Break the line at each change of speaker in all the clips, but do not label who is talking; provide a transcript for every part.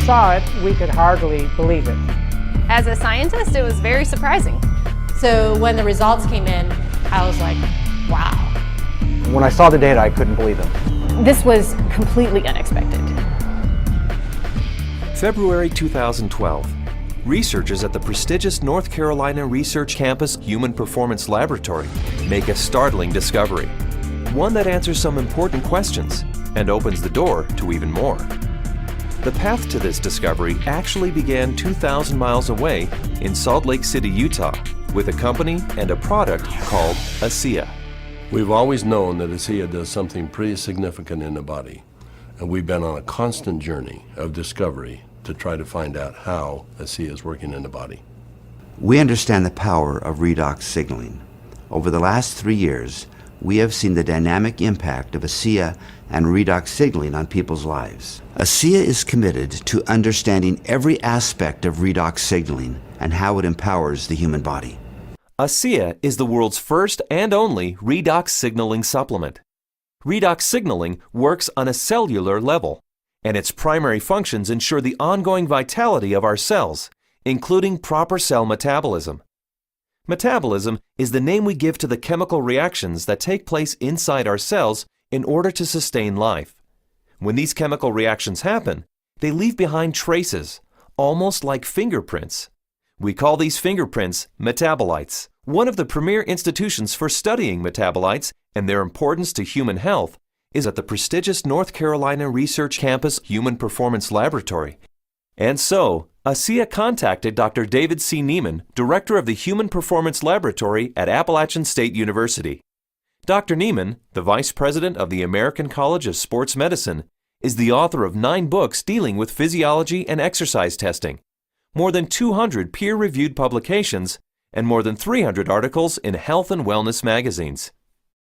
saw it, we could hardly believe it.
As a scientist, it was very surprising.
So when the results came in, I was like, wow.
When I saw the data, I couldn't believe them.
This was completely unexpected.
February 2012. Researchers at the prestigious North Carolina Research Campus Human Performance Laboratory make a startling discovery. One that answers some important questions and opens the door to even more. The path to this discovery actually began 2,000 miles away in Salt Lake City, Utah, with a company and a product called ASEA.
We've always known that ASEA does something pretty significant in the body, and we've been on a constant journey of discovery to try to find out how ASEA is working in the body.
We understand the power of redox signaling. Over the last 3 years, we have seen the dynamic impact of ASEA and redox signaling on people's lives. ASEA is committed to understanding every aspect of redox signaling and how it empowers the human body.
ASEA is the world's first and only redox signaling supplement. Redox signaling works on a cellular level, and its primary functions ensure the ongoing vitality of our cells, including proper cell metabolism. Metabolism is the name we give to the chemical reactions that take place inside our cells in order to sustain life. When these chemical reactions happen, they leave behind traces, almost like fingerprints. We call these fingerprints metabolites. One of the premier institutions for studying metabolites and their importance to human health is at the prestigious North Carolina Research Campus Human Performance Laboratory. And so, ASEA contacted Dr. David C. Niemann, director of the Human Performance Laboratory at Appalachian State University. Dr. Niemann, the vice president of the American College of Sports Medicine, is the author of 9 books dealing with physiology and exercise testing, more than 200 peer-reviewed publications, and more than 300 articles in health and wellness magazines.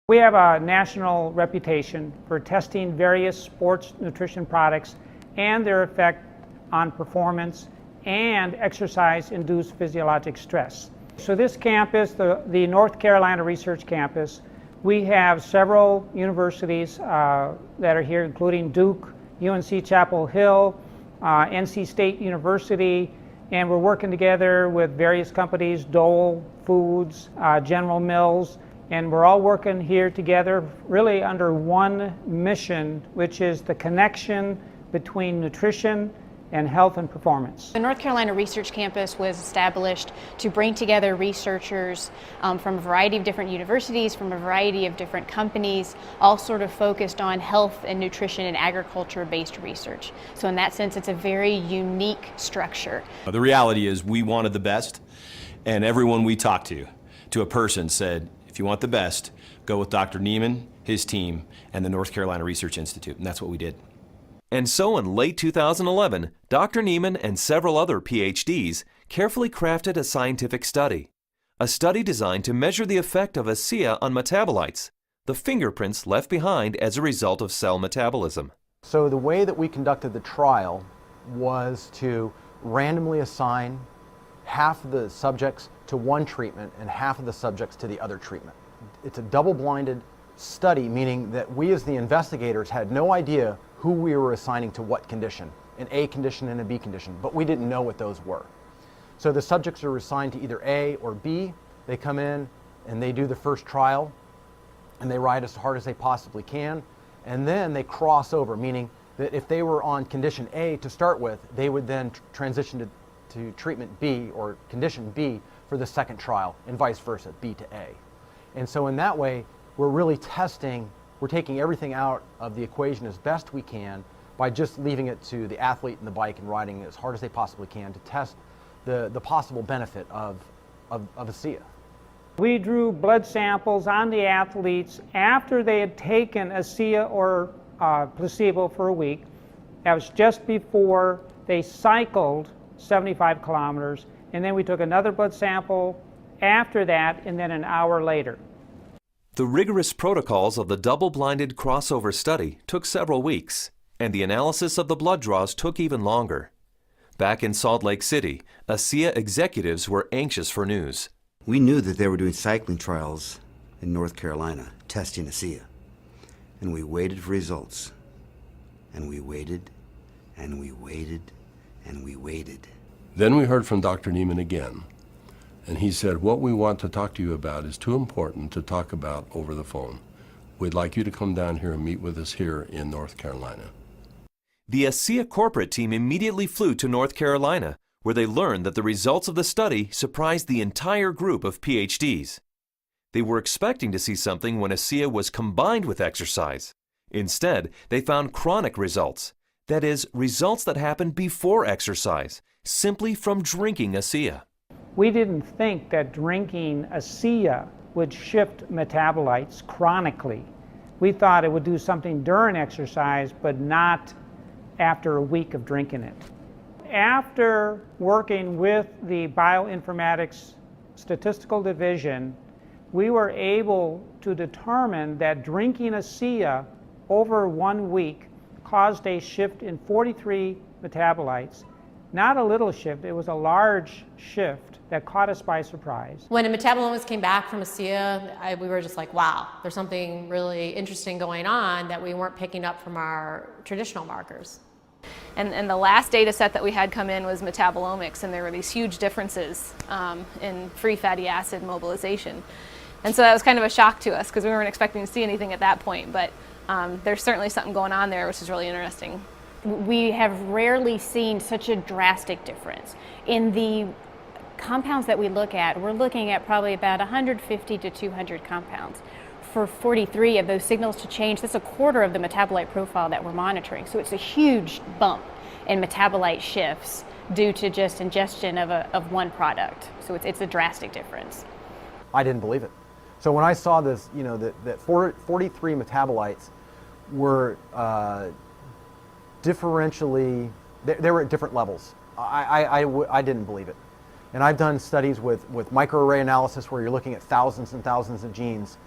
We have a national reputation for testing various sports nutrition products and their effect on performance and exercise-induced physiologic stress. So this campus, the North Carolina Research Campus, we have several universities that are here, including Duke, UNC Chapel Hill, NC State University, and we're working together with various companies, Dole Foods, General Mills, and we're all working here together really under one mission, which is the connection between nutrition and health and performance.
The North Carolina Research Campus was established to bring together researchers from a variety of different universities, from a variety of different companies, all sort of focused on health and nutrition and agriculture-based research. So in that sense, it's a very unique structure.
The reality is we wanted the best, and everyone we talked to a person said, if you want the best, go with Dr. Niemann, his team, and the North Carolina Research Institute, and that's what we did.
And so in late 2011, Dr. Niemann and several other PhDs carefully crafted a scientific study. A study designed to measure the effect of ASEA on metabolites, the fingerprints left behind as a result of cell metabolism.
So the way that we conducted the trial was to randomly assign half of the subjects to one treatment and half of the subjects to the other treatment. It's a double-blinded study, meaning that we as the investigators had no idea who we were assigning to what condition, an A condition and a B condition, but we didn't know what those were. So the subjects are assigned to either A or B. They come in and they do the first trial and they ride as hard as they possibly can, and then they cross over, meaning that if they were on condition A to start with, they would then transition to treatment B or condition B for the second trial, and vice versa, B to A. And so in that way, we're really testing, we're taking everything out of the equation as best we can by just leaving it to the athlete and the bike and riding as hard as they possibly can to test the possible benefit of ASEA.
We drew blood samples on the athletes after they had taken ASEA or placebo for a week. That was just before they cycled 75 kilometers, and then we took another blood sample after that, and then an hour later.
The rigorous protocols of the double-blinded crossover study took several weeks, and the analysis of the blood draws took even longer. Back in Salt Lake City, ASEA executives were anxious for news.
We knew that they were doing cycling trials in North Carolina, testing ASEA. And we waited for results. And we waited, and we waited, and we waited.
Then we heard from Dr. Neiman again, and he said, what we want to talk to you about is too important to talk about over the phone. We'd like you to come down here and meet with us here in North Carolina.
The ASEA corporate team immediately flew to North Carolina, where they learned that the results of the study surprised the entire group of PhDs. They were expecting to see something when ASEA was combined with exercise. Instead, they found chronic results. That is, results that happened before exercise, simply from drinking ASEA.
We didn't think that drinking ASEA would shift metabolites chronically. We thought it would do something during exercise, but not after a week of drinking it. After working with the Bioinformatics Statistical Division, we were able to determine that drinking ASEA over 1 week caused a shift in 43 metabolites. Not a little shift, it was a large shift that caught us by surprise.
When the metabolomics came back from ASEA, we were just like, wow, there's something really interesting going on that we weren't picking up from our traditional markers.
And the last data set that we had come in was metabolomics, and there were these huge differences in free fatty acid mobilization. And so that was kind of a shock to us because we weren't expecting to see anything at that point, but there's certainly something going on there which is really interesting.
We have rarely seen such a drastic difference. In the compounds that we look at, we're looking at probably about 150 to 200 compounds. For 43 of those signals to change, that's a quarter of the metabolite profile that we're monitoring. So it's a huge bump in metabolite shifts due to just ingestion of one product. So it's a drastic difference.
I didn't believe it. So when I saw this, that 43 metabolites were differentially, they were at different levels. I didn't believe it. And I've done studies with microarray analysis where you're looking at thousands and thousands of genes,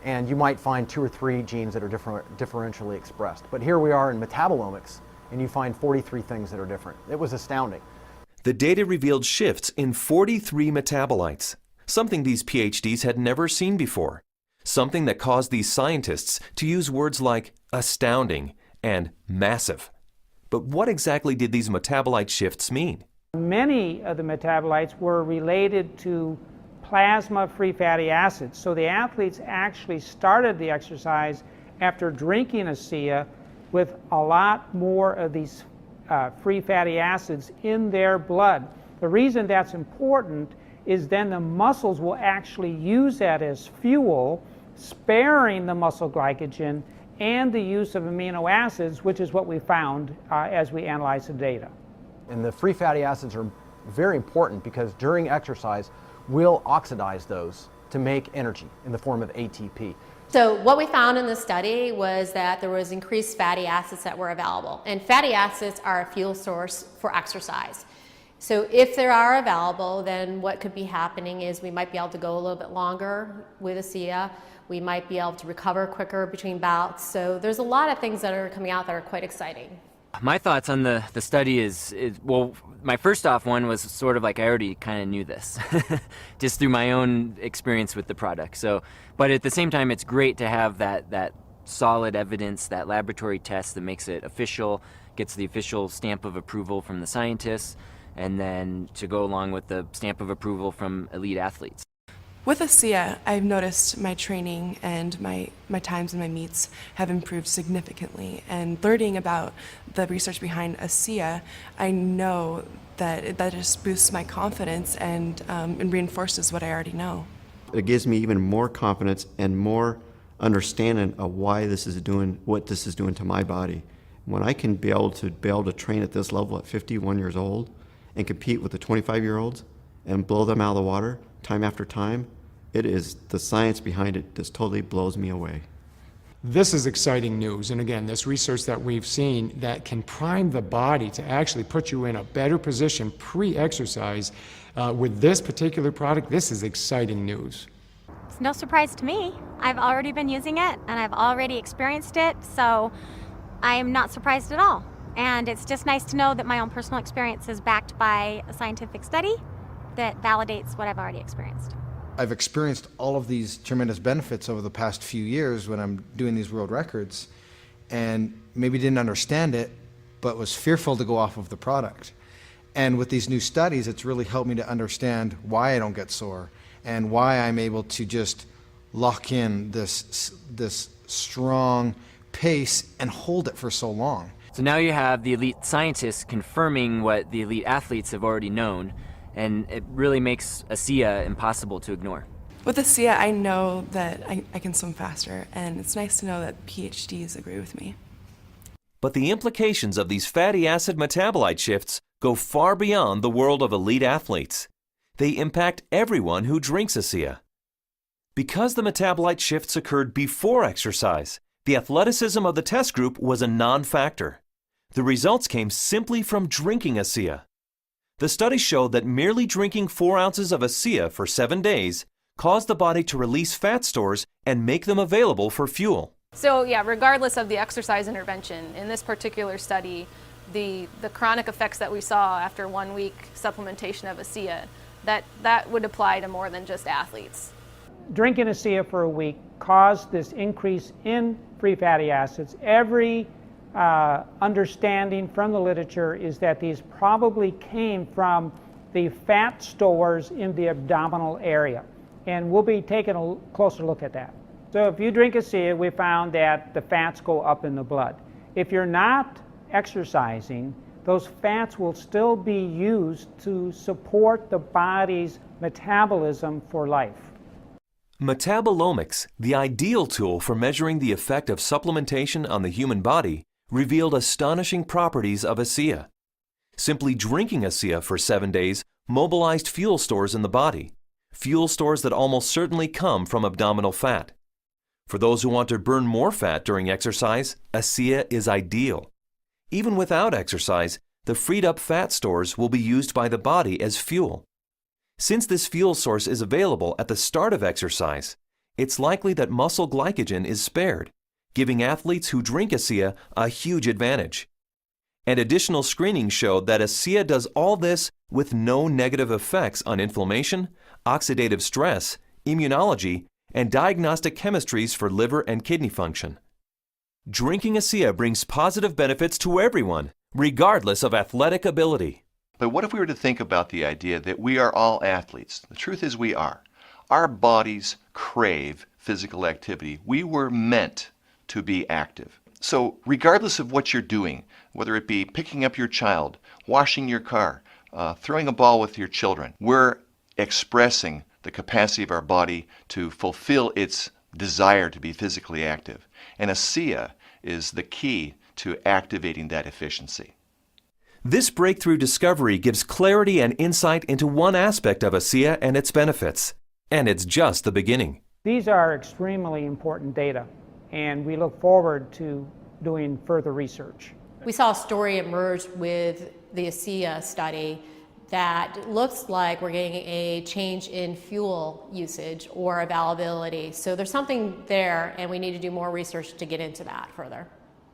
and you might find 2 or 3 genes that are differentially expressed. But here we are in metabolomics, and you find 43 things that are different. It was astounding.
The data revealed shifts in 43 metabolites, something these PhDs had never seen before, something that caused these scientists to use words like astounding and massive. But what exactly did these metabolite shifts mean?
Many of the metabolites were related to plasma-free fatty acids. So the athletes actually started the exercise after drinking ASEA with a lot more of these free fatty acids in their blood. The reason that's important is then the muscles will actually use that as fuel, sparing the muscle glycogen and the use of amino acids, which is what we found as we analyzed the data.
And the free fatty acids are very important because during exercise, we'll oxidize those to make energy in the form of ATP.
So what we found in the study was that there was increased fatty acids that were available. And fatty acids are a fuel source for exercise. So if they are available, then what could be happening is we might be able to go a little bit longer with ASEA. We might be able to recover quicker between bouts. So there's a lot of things that are coming out that are quite exciting.
My thoughts on the study is, well, my first off one was sort of like I already kind of knew this, just through my own experience with the product. So, but at the same time, it's great to have that solid evidence, that laboratory test that makes it official, gets the official stamp of approval from the scientists, and then to go along with the stamp of approval from elite athletes.
With ASEA, I've noticed my training and my times and my meets have improved significantly. And learning about the research behind ASEA, I know that just boosts my confidence and reinforces what I already know.
It gives me even more confidence and more understanding of why this is doing what this is doing to my body. When I can be able to train at this level at 51 years old and compete with the 25-year-olds and blow them out of the water time after time, it is the science behind it just totally blows me away.
This is exciting news, and again, this research that we've seen that can prime the body to actually put you in a better position pre-exercise with this particular product. This is exciting news.
It's no surprise to me. I've already been using it and I've already experienced it, so I am not surprised at all. And it's just nice to know that my own personal experience is backed by a scientific study that validates what I've already experienced.
I've experienced all of these tremendous benefits over the past few years when I'm doing these world records, and maybe didn't understand it, but was fearful to go off of the product. And with these new studies, it's really helped me to understand why I don't get sore and why I'm able to just lock in this strong pace and hold it for so long.
So now you have the elite scientists confirming what the elite athletes have already known, and it really makes ASEA impossible to ignore.
With ASEA, I know that I can swim faster, and it's nice to know that PhDs agree with me.
But the implications of these fatty acid metabolite shifts go far beyond the world of elite athletes. They impact everyone who drinks ASEA. Because the metabolite shifts occurred before exercise, the athleticism of the test group was a non-factor. The results came simply from drinking ASEA. The study showed that merely drinking 4 ounces of ASEA for 7 days caused the body to release fat stores and make them available for fuel.
So yeah, regardless of the exercise intervention, in this particular study, the chronic effects that we saw after 1 week supplementation of ASEA, that would apply to more than just athletes.
Drinking ASEA for a week caused this increase in free fatty acids. Every understanding from the literature is that these probably came from the fat stores in the abdominal area. And we'll be taking a closer look at that. So if you drink ASEA, we found that the fats go up in the blood. If you're not exercising, those fats will still be used to support the body's metabolism for life.
Metabolomics, the ideal tool for measuring the effect of supplementation on the human body, revealed astonishing properties of ASEA. Simply drinking ASEA for 7 days mobilized fuel stores in the body, fuel stores that almost certainly come from abdominal fat. For those who want to burn more fat during exercise, ASEA is ideal. Even without exercise, the freed up fat stores will be used by the body as fuel. Since this fuel source is available at the start of exercise, it's likely that muscle glycogen is spared, giving athletes who drink ASEA a huge advantage. And additional screening showed that ASEA does all this with no negative effects on inflammation, oxidative stress, immunology, and diagnostic chemistries for liver and kidney function. Drinking ASEA brings positive benefits to everyone, regardless of athletic ability.
But what if we were to think about the idea that we are all athletes? The truth is we are. Our bodies crave physical activity. We were meant to be active. So regardless of what you're doing, whether it be picking up your child, washing your car, throwing a ball with your children, we're expressing the capacity of our body to fulfill its desire to be physically active. And ASEA is the key to activating that efficiency.
This breakthrough discovery gives clarity and insight into one aspect of ASEA and its benefits. And it's just the beginning.
These are extremely important data, and we look forward to doing further research.
We saw a story emerge with the ASEA study that looks like we're getting a change in fuel usage or availability. So there's something there, and we need to do more research to get into that further.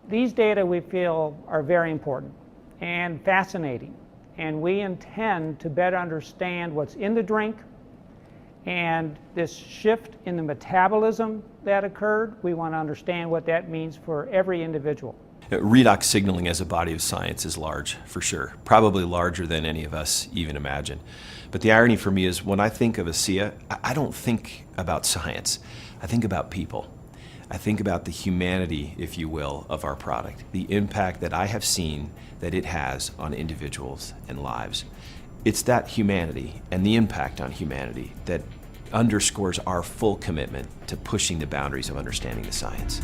These data we feel are very important and fascinating, and we intend to better understand what's in the drink and this shift in the metabolism that occurred. We want to understand what that means for every individual.
Redox signaling as a body of science is large, for sure. Probably larger than any of us even imagine. But the irony for me is when I think of ASEA, I don't think about science. I think about people. I think about the humanity, if you will, of our product, the impact that I have seen that it has on individuals and lives. It's that humanity and the impact on humanity that underscores our full commitment to pushing the boundaries of understanding the science.